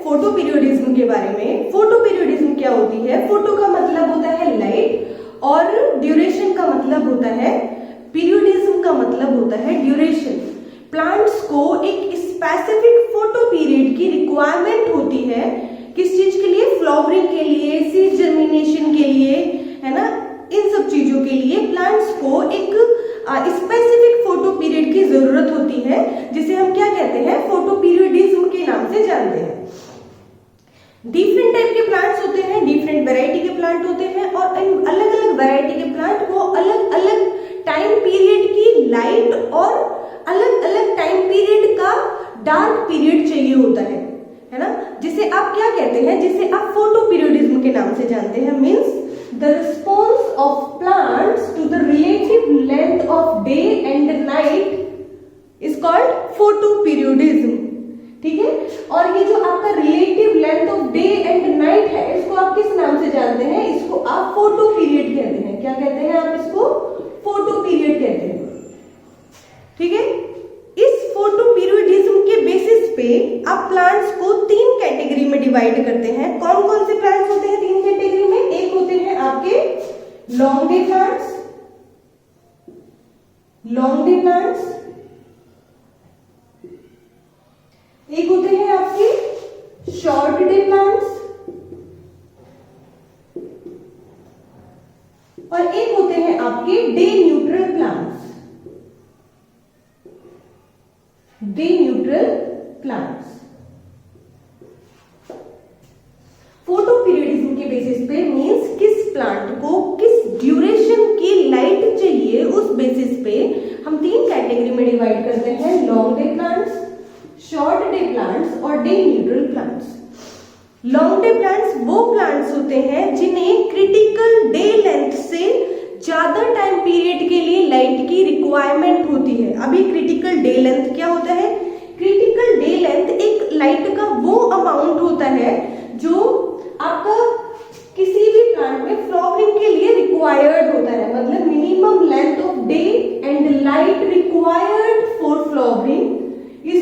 Photo periodism के बारे में। फोटो पीरियोडिज्म क्या होती है? फोटो का मतलब होता है लाइट और ड्यूरेशन का मतलब होता है, पीरियोडिज्म का मतलब होता है ड्यूरेशन। प्लांट्स को एक स्पेसिफिक फोटो पीरियड की रिक्वायरमेंट होती है, किस चीज के लिए? फ्लावरिंग के लिए, सीड जर्मिनेशन के लिए, है ना, इन सब चीजों के लिए प्लांट्स को एक स्पेसिफिक फोटो पीरियड की जरूरत होती है, जिसे हम क्या कहते हैं? फोटो पीरियोडिज्म के नाम से जानते हैं। डिफरेंट टाइप के प्लांट्स होते हैं, डिफरेंट वैरायटी के प्लांट होते हैं, और इन अलग अलग वैरायटी के प्लांट को अलग अलग टाइम पीरियड की लाइट और अलग अलग टाइम पीरियड का डार्क पीरियड चाहिए होता है ना, जिसे आप क्या कहते हैं? जिसे आप फोटो पीरियोडिज्म के नाम से जानते हैं। Means the response of plants to the relative length of day and night is called photoperiodism. ठीक है, और ये जो आपका relative length of day and night है, इसको आप किस नाम से जानते हैं? इसको आप फोटो पीरियड कहते हैं। क्या कहते हैं आप इसको? फोटो पीरियड कहते हैं। ठीक है, इस फोटो पीरियोडिज्म के बेसिस पे आप प्लांट्स को 3 कैटेगरी में डिवाइड करते हैं। कौन कौन से प्लांट्स होते हैं 3 कैटेगरी में? एक होते हैं आपके long day plants, long day plants, एक होते हैं आपके शॉर्ट डे प्लांट्स, और एक होते हैं आपके day neutral plants, day neutral plants. Photo periodism के बेसिस पे मींस किस प्लांट को किस ड्यूरेशन की लाइट चाहिए, उस बेसिस पे हम 3 कैटेगरी में डिवाइड करते हैं, long day plants, short day plants और day neutral plants. Long day plants वो प्लांट्स होते हैं जिन्हें क्रिटिकल डे लेंथ से ज्यादा टाइम पीरियड के लिए लाइट की रिक्वायरमेंट होती है। अभी क्रिटिकल डे लेंथ क्या होता है? क्रिटिकल डे लेंथ एक लाइट का वो अमाउंट होता है जो आपका किसी भी प्लांट में फ्लावरिंग के लिए रिक्वायर्ड होता है। मतलब minimum length of day and light required for flowering is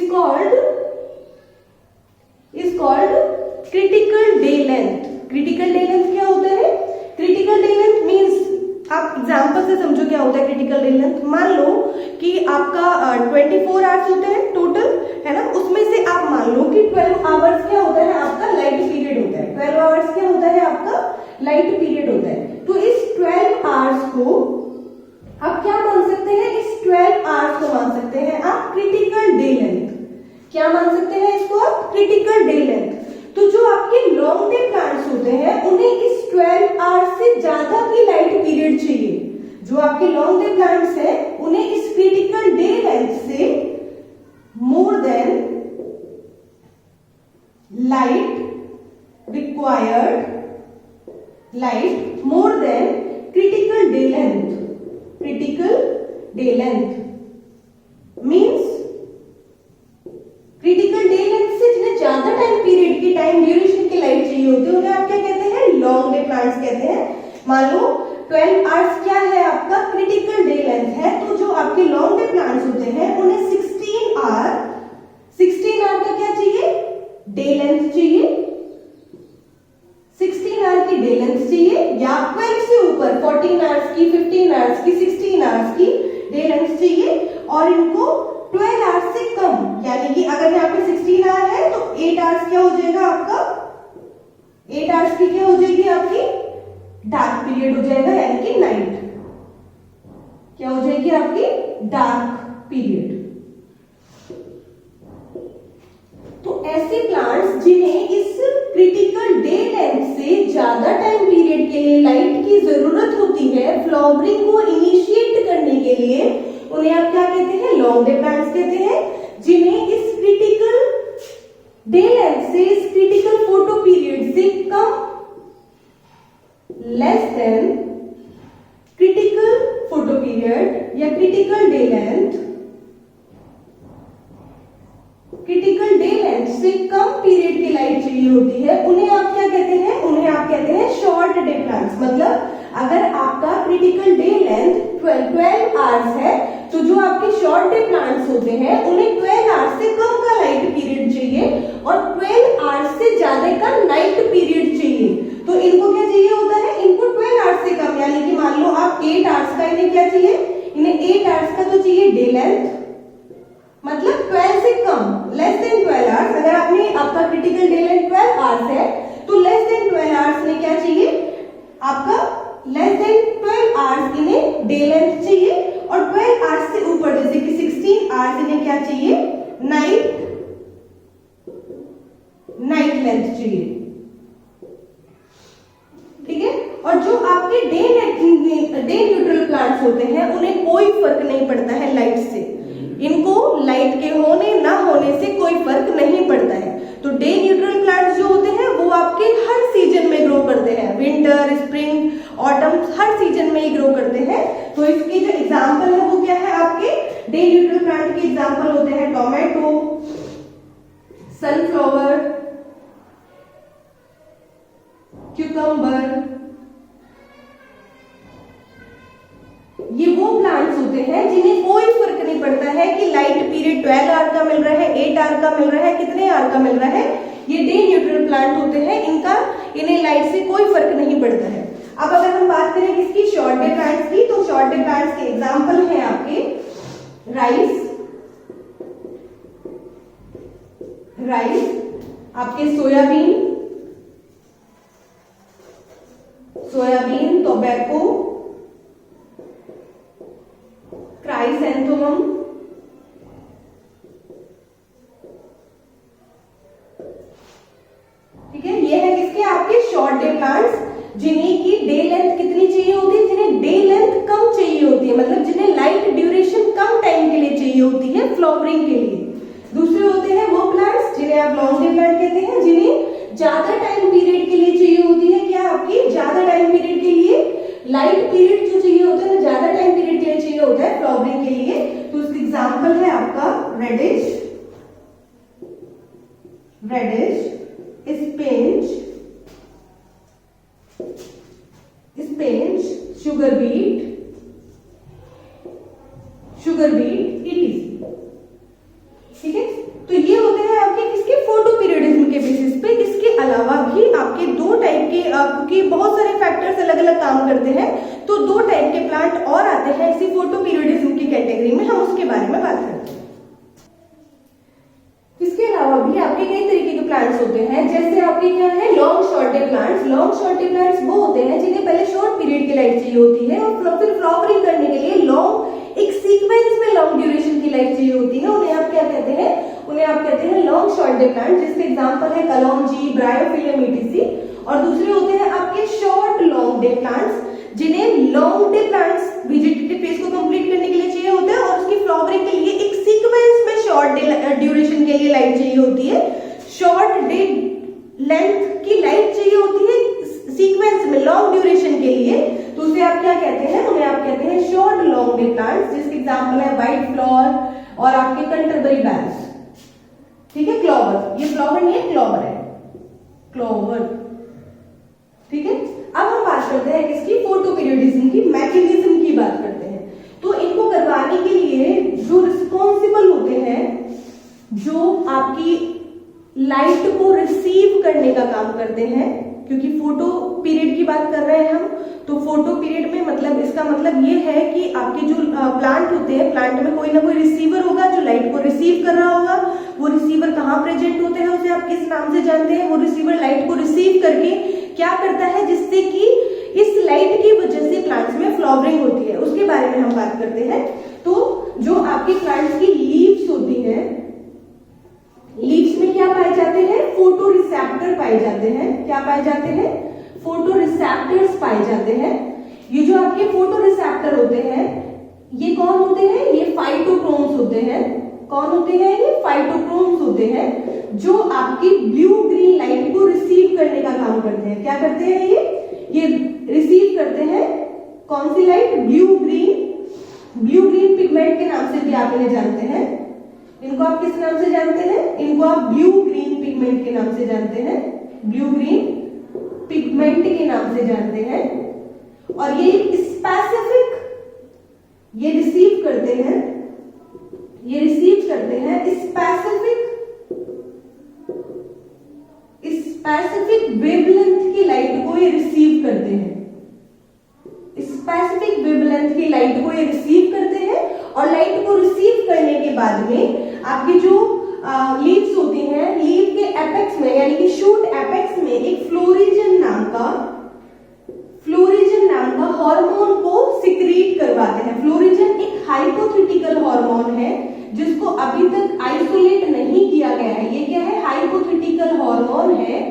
called critical day length. Critical day length क्या होता है? क्रिटिकल डे लेंथ मींस, आप एग्जांपल से समझो क्या होता है क्रिटिकल डे लेंथ। मान लो कि आपका 24 आवर्स होते हैं टोटल, है ना, उसमें से आप मान लो कि 12 आवर्स क्या होता है आपका? लाइट पीरियड होता है। 12 आवर्स क्या होता है आपका? लाइट पीरियड होता है। तो इस 12 आवर्स को आप क्या मान सकते हैं? इस 12 आवर्स को मान सकते हैं आप क्रिटिकल डे लेंथ। क्या मान सकते हैं इसको आप? Critical day length. तो जो आपके लॉन्ग डे प्लांट्स होते हैं उन्हें इस 12 आवर्स से ज्यादा की लाइट पीरियड चाहिए। जो आपके लॉन्ग डे प्लांट्स हैं उन्हें इस क्रिटिकल डे लेंथ से more than light required, light more than critical day length. Critical day length means critical day length से जिन्हें ज्यादा टाइम पीरियड की, टाइम ड्यूरेशन की लाइट चाहिए होती है, उन्हें आप क्या कहते हैं? लॉन्ग डे प्लांट्स कहते हैं। मान लो 12 आवर्स क्या है आपका? क्रिटिकल डे लेंथ है। तो जो आपके लॉन्ग डे प्लांट्स होते हैं उन्हें 16 आवर का क्या चाहिए? डे लेंथ चाहिए। 16 आवर की डे लेंथ चाहिए, या 12 से ऊपर 14 आवर्स की, 15 आवर्स की, 16 आवर्स की डे लेंथ चाहिए। और इनको 12 आवर्स से कम, यानी कि अगर यहाँ पे 16 आवर है तो 8 आवर्स क्या हो जाएगा आपका? 8 आवर्स की क्या हो जाएगी आपकी? डार्क पीरियड हो जाएगा, यानी कि नाइट। क्या हो जाएगी आपकी? Dark period. तो ऐसे प्लांट्स जिन्हें इस क्रिटिकल डे लेंथ से ज्यादा टाइम पीरियड के लिए लाइट की जरूरत होती है फ्लावरिंग को इनिशिएट करने के लिए, उन्हें आप क्या कहते हैं? लॉन्ग डे प्लांट्स कहते हैं। जिन्हें इस क्रिटिकल डे लेंथ से, इस क्रिटिकल फोटो पीरियड से कम, less than critical photo period या critical day length, critical day length से कम पीरियड की लाइट चाहिए होती है, उन्हें आप क्या कहते हैं? उन्हें आप कहते हैं शॉर्ट डे प्लांट्स। मतलब अगर आपका क्रिटिकल डे लेंथ 12 आवर्स है, तो जो आपके शॉर्ट डे प्लांट्स होते हैं उन्हें 12 आवर्स से कम का लाइट पीरियड चाहिए, और 12 आवर्स से चाहिए, ठीक है। और जो आपके डे न्यूट्रल प्लांट्स होते हैं उन्हें कोई फर्क नहीं पड़ता है लाइट से, इनको लाइट के होने ना होने से कोई फर्क नहीं पड़ता है। तो डे न्यूट्रल प्लांट्स जो होते हैं वो आपके हर सीजन में ग्रो करते हैं, विंटर, स्प्रिंग, ऑटम, हर सीजन में ही ग्रो करते हैं। तो इसकी जो एग्जाम्पल है वो क्या है, आपके डे न्यूट्रल प्लांट के एग्जाम्पल होते हैं टोमेटो, सनफ्लावर, क्यूकम्बर। ये वो प्लांट्स होते हैं जिन्हें कोई फर्क नहीं पड़ता है कि लाइट पीरियड 12 आवर का मिल रहा है, 8 आवर का मिल रहा है, कितने आवर का मिल रहा है। ये डे न्यूट्रल प्लांट होते हैं, इन्हें लाइट से कोई फर्क नहीं पड़ता है। अब अगर हम बात करें किसकी, शॉर्ट डे प्लांट्स की, तो शॉर्ट डे प्लांट्स के एग्जाम्पल हैं आपके राइस, आपके सोयाबीन, टोबैको, क्राइसैंथेमम, ठीक है। ये है किसके, आपके शॉर्ट डे प्लांट्स, जिन्हें की डे लेंथ कितनी चाहिए होती है, जिन्हें डे लेंथ कम चाहिए होती है, मतलब जिन्हें लाइट ड्यूरेशन कम टाइम के लिए चाहिए होती है फ्लावरिंग के लिए। दूसरे होते हैं वो प्लांट्स जिन्हें आप लॉन्ग डे प्लांट कहते हैं, जिन्हें ज्यादा टाइम पीरियड के लिए चाहिए होती है, क्या आपकी ज्यादा टाइम पीरियड के लिए लाइट पीरियड जो चाहिए होता है, ज्यादा टाइम पीरियड के लिए चाहिए होता है फ्लावरिंग के लिए। तो उसका एग्जाम्पल है आपका radish, spinach, sugar beet, etc, ठीक है। तो ये होते हैं आपके किसके, फोटो पीरियडिज्म के बेसिस पे। इसके अलावा भी आपके दो टाइप के, क्योंकि बहुत सारे फैक्टर्स अलग अलग काम करते हैं, तो दो टाइप के प्लांट और आते हैं इसी फोटो पीरियडिज्म की कैटेगरी में, हम उसके बारे में बात करते हैं। इसके अलावा भी आपके कई तरीके के प्लांट्स होते हैं, जैसे आपके क्या है, long short day plants. Long short day plants वो होते हैं जिन्हें पहले शॉर्ट पीरियड की लाइट चाहिए होती है और फिर फ्लावरिंग करने के लिए एक सीक्वेंस में लॉन्ग ड्यूरेशन की लाइट चाहिए होती है। उन्हें आप क्या कहते हैं, उन्हें आप कहते हैं लॉन्ग शॉर्ट डे प्लांट, जिसके एग्जांपल है कलौंजी, ब्रायोफिलियम, etc। और दूसरे होते हैं आपके शॉर्ट लॉन्ग डे प्लांट्स, जिन्हें long day plants vegetative phase को कंप्लीट करने के लिए चाहिए होता है और उसकी फ्लावरिंग के लिए एक सीक्वेंस में शॉर्ट डे ड्यूरेशन के लिए लाइट चाहिए होती है, शॉर्ट डे लेंथ की लाइट चाहिए होती है सीक्वेंस में लॉन्ग ड्यूरेशन के लिए। तो उसे आप क्या कहते हैं, उन्हें आप कहते हैं शॉर्ट लॉन्ग डे प्लांट्स, जिसके एग्जांपल है व्हाइट फ्लावर और आपके कंटरबरी बैल्स, ठीक है। क्लोवर, ये फ्लावर नहीं है, क्लोवर है, क्लोवर, ठीक है। अब हम बात करते हैं किसकी, फोटो पीरियडिज्म की, मैकेनिज्म की बात करते हैं। तो इनको करवाने के लिए जो रिस्पॉन्सिबल होते हैं, जो आपकी लाइट को रिसीव करने का काम करते हैं, क्योंकि फोटो पीरियड की बात कर रहे हैं हम, तो फोटो पीरियड में मतलब इसका मतलब ये है कि आपके जो प्लांट होते हैं, प्लांट में कोई ना कोई रिसीवर होगा जो लाइट को रिसीव कर रहा होगा। वो रिसीवर कहाँ प्रेजेंट होते हैं, उसे आप किस नाम से जानते हैं। वो रिसीवर लाइट को रिसीव करके क्या करता है, जिससे कि इस लाइट की वजह से प्लांट्स में फ्लावरिंग होती है, उसके बारे में हम बात करते हैं। तो जो आपके प्लांट्स की लीव्स होती है, लीव्स में क्या पाए जाते हैं, फोटो रिसेप्टर पाए जाते हैं। क्या पाए जाते हैं, फोटो रिसेप्टर्स पाए जाते हैं। ये जो आपके फोटो रिसेप्टर होते हैं, ये कौन होते हैं, ये फाइटोक्रोम्स होते हैं। कौन होते हैं, ये फाइटोक्रोम्स होते हैं, जो आपकी ब्लू ग्रीन लाइट को रिसीव करने का काम करते हैं। क्या करते हैं, ये रिसीव करते हैं कौन सी लाइट, ब्लू ग्रीन पिगमेंट के नाम से भी आप इन्हें जानते हैं। इनको आप किस नाम से जानते हैं, इनको आप ब्लू ग्रीन पिगमेंट के नाम से जानते हैं, ब्लू ग्रीन पिगमेंट के नाम से जानते हैं। और ये स्पेसिफिक, ये रिसीव करते हैं स्पेसिफिक वेवलेंथ की लाइट को ये रिसीव करते हैं, स्पेसिफिक वेवलेंथ की लाइट को ये रिसीव करते हैं। और लाइट को रिसीव करने के बाद में आपकी जो लीव्स होती हैं, लीव के एपेक्स में यानी कि शूट एपेक्स में एक फ्लोरिजन नाम का हार्मोन को सिक्रीट करवाते हैं। फ्लोरिजन एक हाइपोथेटिकल हार्मोन है जिसको अभी तक आइसोलेट नहीं किया गया है। ये क्या है, हाइपोथेटिकल हार्मोन है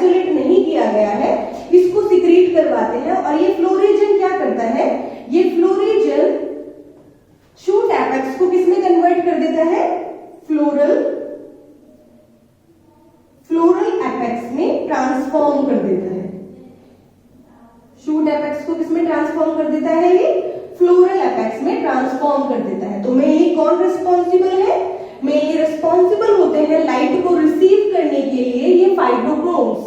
आइसोलेट नहीं किया गया है इसको सिक्रीट करवाते हैं। और ये फ्लोरेजन क्या करता है, ये फ्लोरेजन शूट एपेक्स को किसमें कन्वर्ट कर देता है, फ्लोरल एपेक्स में ट्रांसफॉर्म कर देता है। शूट एपेक्स को किसमें ट्रांसफॉर्म कर देता है, ये फ्लोरल एपेक्स में ट्रांसफॉर्म कर देता है। तो मेनली कौन रिस्पॉन्सिबल है, मेनली रिस्पॉन्सिबल होते हैं लाइट को रिसीव करने के लिए ये फाइटोक्रोम्स,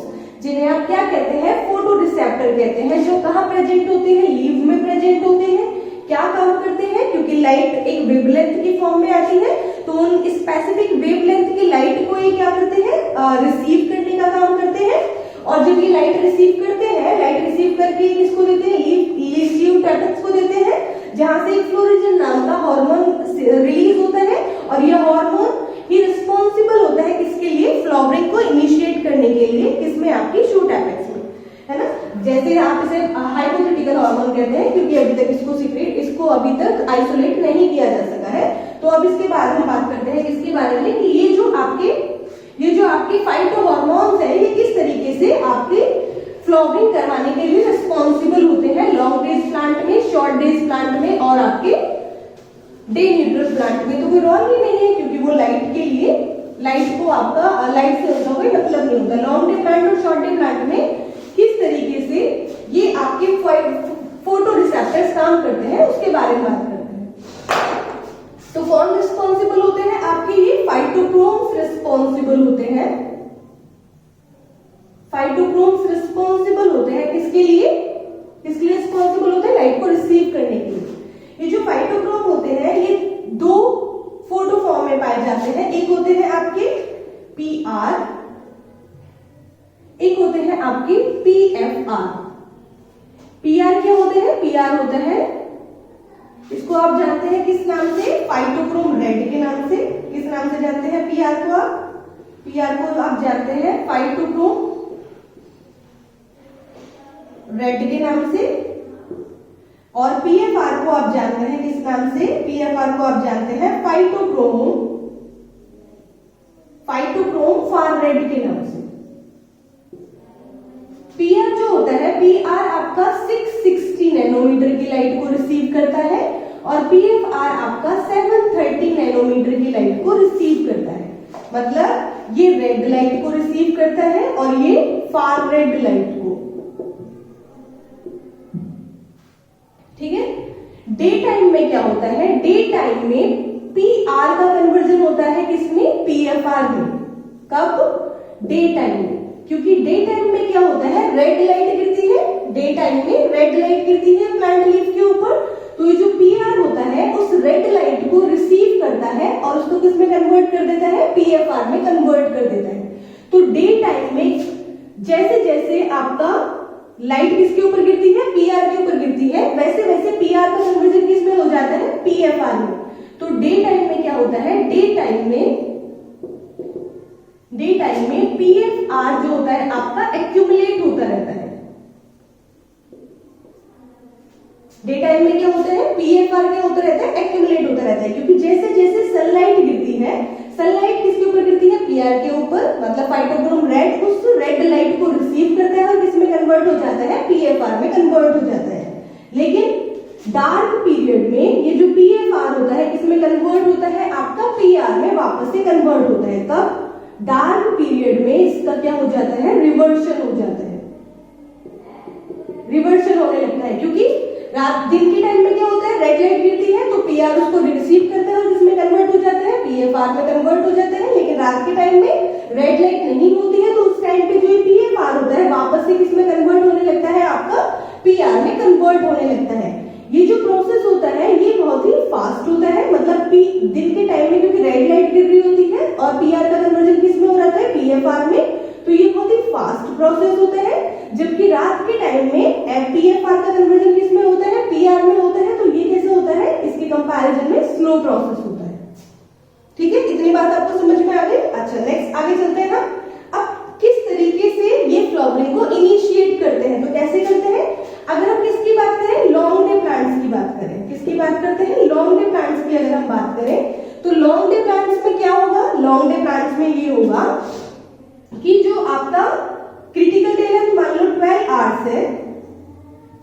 जिन्हें आप क्या कहते हैं, फोटो रिसेप्टर कहते हैं, जो कहाँ प्रेजेंट होते हैं, लीव में प्रेजेंट होते हैं। क्या काम करते हैं, क्योंकि लाइट एक वेवलेंथ की फॉर्म में आती है तो उन स्पेसिफिक वेवलेंथ की लाइट को ये क्या करते हैं, रिसीव करने का काम करते हैं। और जब ये लाइट रिसीव करते हैं, लाइट रिसीव करके किसको देते हैं, लीफ एपेक्स को देते हैं, जहां से एक फ्लोरेजन नाम का हार्मोन रिलीज होता है। और यह हार्मोन ही रिस्पॉन्सिबल होता है किसके लिए, फ्लावरिंग को इनिशिएट करने के लिए, किसमें, आपकी शूट एपेक्स में, है ना। जैसे आप इसे हाइपोथेटिकल हार्मोन कहते हैं, क्योंकि अभी तक इसको अभी तक आइसोलेट नहीं किया जा सका है। तो अब इसके बाद हम बात करते हैं इसके बारे में कि ये जो आपके फाइटो हार्मोन्स है, ये किस तरीके से आपके फ्लावरिंग करवाने के लिए रिस्पॉन्सिबल होते हैं लॉन्ग डेज प्लांट में, शॉर्ट डेज प्लांट में और आपके डे न्यूट्रल प्लांट में। तो कोई रोल ही नहीं है, क्योंकि वो लाइट को आपका लाइट से उनका कोई मतलब नहीं होता। लॉन्ग डे प्लांट और शॉर्ट डे प्लांट में किस तरीके से ये आपके फोटो रिसेप्टर्स काम करते हैं उसके बारे में बात करते हैं। तो कौन रिस्पॉन्सिबल होते हैं, आपके ये फाइटोक्रोम्स रिस्पॉन्सिबल होते हैं। फाइटोक्रोम्स रिस्पॉन्सिबल होते हैं किसके लिए रिस्पॉन्सिबल होते हैं, लाइट को रिसीव करने के लिए। ये जो फाइटोक्रोम होते हैं ये दो फोटो फॉर्म में पाए जाते हैं, एक होते हैं आपके PR, एक होते हैं आपके PFR। PR क्या होते हैं, PR होता है, इसको आप जानते हैं किस नाम से, फाइटोक्रोम रेड के नाम से। किस नाम से जानते हैं PR को आप जानते हैं फाइटोक्रोम रेड के नाम से। और PFR को आप जानते हैं किस नाम से, PFR को आप जानते हैं फाइटोक्रोम फार रेड के नाम से। PR जो होता है, PR आपका 660 नैनोमीटर की लाइट को रिसीव करता है और PFR आपका 730 नैनोमीटर की लाइट को रिसीव करता है। मतलब ये रेड लाइट को रिसीव करता है और ये फार रेड लाइट को, ठीक है। डे टाइम में क्या होता है, डे टाइम में PR का कन्वर्जन होता है किसमें, PFR में। कब, डे टाइम में, क्योंकि डे टाइम में क्या होता है, रेड लाइट गिरती है, डे टाइम में रेड लाइट गिरती है प्लांट लीफ के ऊपर। तो ये जो PR होता है उस रेड लाइट को रिसीव करता है और उसको किसमें कन्वर्ट कर देता है, PFR में कन्वर्ट कर देता है। तो डे टाइम में जैसे जैसे आपका लाइट किसके ऊपर गिरती है, PR के ऊपर गिरती है, वैसे वैसे PR का कन्वर्जन किसमें हो जाता है, PFR में। तो डे टाइम में क्या होता है, डे टाइम में PFR जो होता है आपका एक्यूमुलेट होता रहता है। डे टाइम में क्या होता है, PFR क्या होता रहता है, एक्यूमुलेट होता रहता है। क्योंकि जैसे जैसे सनलाइट गिरती है, सनलाइट किसके ऊपर गिरती है, PR के ऊपर, मतलब फाइटोक्रोम रेड उस रेड लाइट को रिसीव करता है और किसमें कन्वर्ट हो जाता है, PFR में कन्वर्ट हो जाता है। लेकिन डार्क पीरियड में ये जो PFR होता है किसमें कन्वर्ट होता है, आपका PR में वापस से कन्वर्ट होता है। कब, डार्क पीरियड में इसका क्या हो जाता है, रिवर्शन हो जाता है, रिवर्शन होने लगता है। क्योंकि दिन के टाइम में क्या होता है, रेड लाइट गिरती है तो PR उसको रिसीव करता है और किसमें कन्वर्ट हो जाता है, PFR में कन्वर्ट हो जाता है। लेकिन रात के टाइम में रेड लाइट नहीं होती है तो उस टाइम पे जो PFR होता है वापस से किसमें कन्वर्ट होने लगता है, आपका PR में कन्वर्ट होने लगता है। ये जो प्रोसेस होता है ये बहुत ही फास्ट होता है। मतलब दिन के टाइम में क्योंकि रेड लाइट गिर रही होती है और PR का कन्वर्जन किसमें हो रहा है, PFR में, तो ये बहुत ही फास्ट प्रोसेस होता है। जबकि रात के टाइम में PFR का कन्वर्जन किसमें होता है, PR में होता है। तो ये कैसे होता है, इसके कंपैरिजन में स्लो प्रोसेस होता है। ठीक है, इतनी बात आपको समझ में आ गई। अच्छा, नेक्स्ट आगे चलते हैं ना। अब किस तरीके से ये फ्लावरिंग को इनिशिएट करते हैं, तो कैसे करते हैं। अगर हम किसकी बात करें, लॉन्ग डे प्लांट्स की बात करें, किसकी बात करते हैं, लॉन्ग डे प्लांट्स की अगर हम बात करें तो लॉन्ग डे प्लांट्स में क्या होगा, लॉन्ग डे प्लांट्स में ये होगा कि जो आपका क्रिटिकल डे लेंथ मान लो 12 आवर्स है,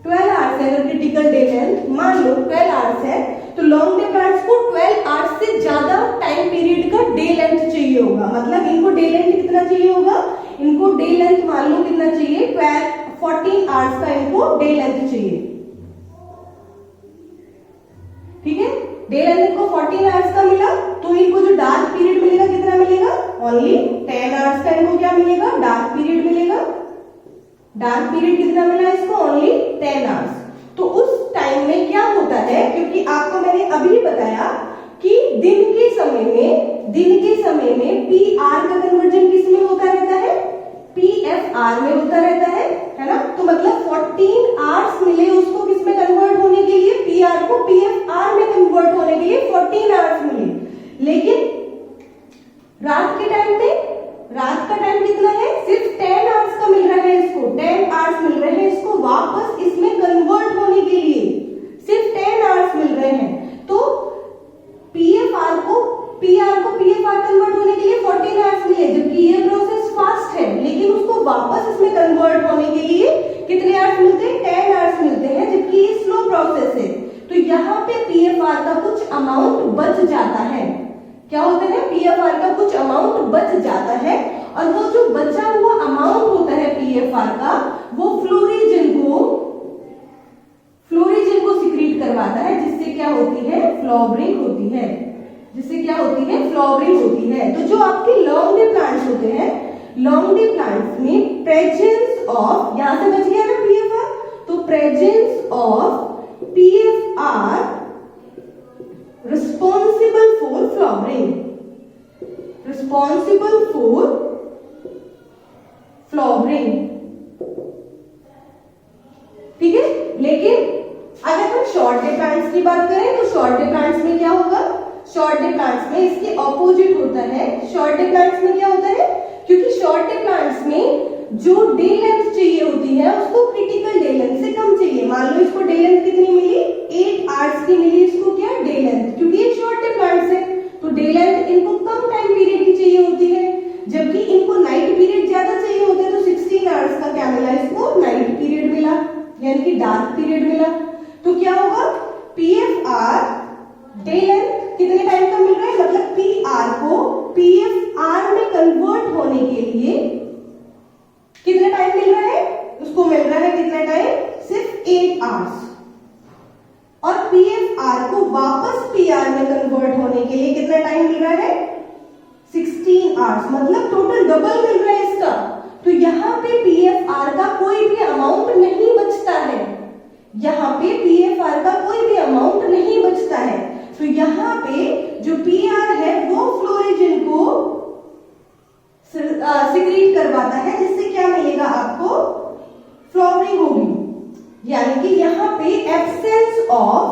12 आवर्स है। अगर क्रिटिकल डे लेंथ मान लो 12 आवर्स है तो लॉन्ग डे प्लांट्स को 12 आवर्स से ज्यादा टाइम पीरियड का डे लेंथ चाहिए होगा। मतलब इनको डे लेंथ कितना चाहिए होगा, इनको डे लेंथ मान लो कितना चाहिए, 14 आवर्स का इनको डे लेंथ चाहिए। ठीक है, डे लेंथ इनको 14 आवर्स का मिला तो इनको जो डार्क पीरियड मिलेगा कितना मिलेगा, ओनली 10 आवर्स का इनको क्या मिलेगा, डार्क पीरियड मिलेगा। डार्क पीरियड कितना मिला इसको, ओनली 10 आवर्स। तो उस टाइम में क्या होता है, क्योंकि आपको मैंने अभी बताया कि दिन के समय में पी आर का कन्वर्जन किस में होता रहता है, PFR में होता रहता है ना। तो मतलब 14 आवर्स मिले उसको किस में कन्वर्ट होने के लिए, PR को PFR में कन्वर्ट होने के लिए 14 आवर्स मिले। लेकिन रात के टाइम पे, रात का टाइम कितना है, सिर्फ 10 आवर्स का मिल रहा है इसको, 10 आवर्स मिल रहे हैं इसको वापस इसमें कन्वर्ट होने के लिए, सिर्फ 10 आवर्स मिल रहे हैं। तो PR को PFR कन्वर्ट होने के लिए 14 आवर्स मिले, जबकि ये प्रोसेस फास्ट है, लेकिन उसको वापस इसमें कन्वर्ट होने के लिए कितने आवर्स मिलते हैं, 10 आवर्स मिलते हैं, जबकि ये स्लो प्रोसेस है। तो यहाँ पे PFR का कुछ अमाउंट बच जाता है। क्या होता है, PFR का कुछ अमाउंट बच जाता है, और वो जो बचा हुआ अमाउंट होता है PFR का, वो फ्लोरिजन को सिक्रीट करवाता है, जिससे क्या होती है, फ्लावरिंग होती है, जिससे क्या होती है, फ्लावरिंग होती है। तो जो आपके लॉन्ग डे प्लांट्स होते हैं, लॉन्ग डे प्लांट्स में प्रेजेंस ऑफ, यहां से बच गया ना PFR, तो presence of PFR responsible for flowering, responsible for flowering. ठीक है, लेकिन अगर हम शॉर्ट डे प्लांट्स की बात करें तो शॉर्ट डे प्लांट्स में क्या होगा, शॉर्ट डे प्लांट्स में इसके ऑपोजिट होता है। शॉर्ट डे प्लांट्स में क्या होता है, क्योंकि शॉर्ट डे प्लांट्स में जो डे लेंथ चाहिए होती है उसको क्रिटिकल डे लेंथ से कम चाहिए। मान लो इसको डे लेंथ कितनी मिली, 8 आवर्स की मिली इसको, क्या डे लेंथ, क्योंकि ये शॉर्ट डे प्लांट्स है तो डे लेंथ इनको कम टाइम पीरियड की चाहिए होती है, जबकि इनको नाइट पीरियड ज्यादा चाहिए होता है। तो 16 आवर्स का क्या मिला इसको, नाइट पीरियड मिला, यानी कि डार्क पीरियड मिला। तो क्या होगा, PFR डे लेंथ कितने टाइम का मिल रहा है, मतलब PR को PFR में कन्वर्ट होने के लिए कितना टाइम मिल रहा है, उसको मिल रहा है कितना टाइम, सिर्फ 8 आवर्स। और PFR को वापस PR में कन्वर्ट होने के लिए कितना टाइम मिल रहा है, 16 आवर्स, मतलब टोटल डबल मिल रहा है इसका। तो यहाँ पे PFR का कोई भी अमाउंट नहीं बचता है, यहाँ पे PFR का कोई भी अमाउंट नहीं बचता है। तो यहाँ पे जो PR है वो फ्लोरिजन को सिक्रीट करवाता है, जिससे क्या मिलेगा आपको, फ्लावरिंग होगी। यानी कि यहाँ पे absence of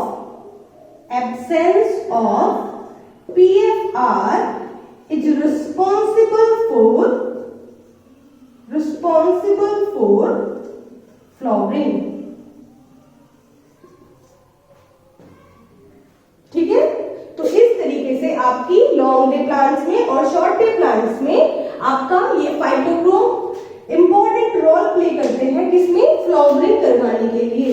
PFR is responsible for flowering. ठीक है, तो इस तरीके से आपकी लॉन्ग डे प्लांट्स में और शॉर्ट डे प्लांट्स में आपका ये फाइटोक्रोम इंपॉर्टेंट रोल प्ले करते हैं, किसमें, फ्लावरिंग करवाने के लिए।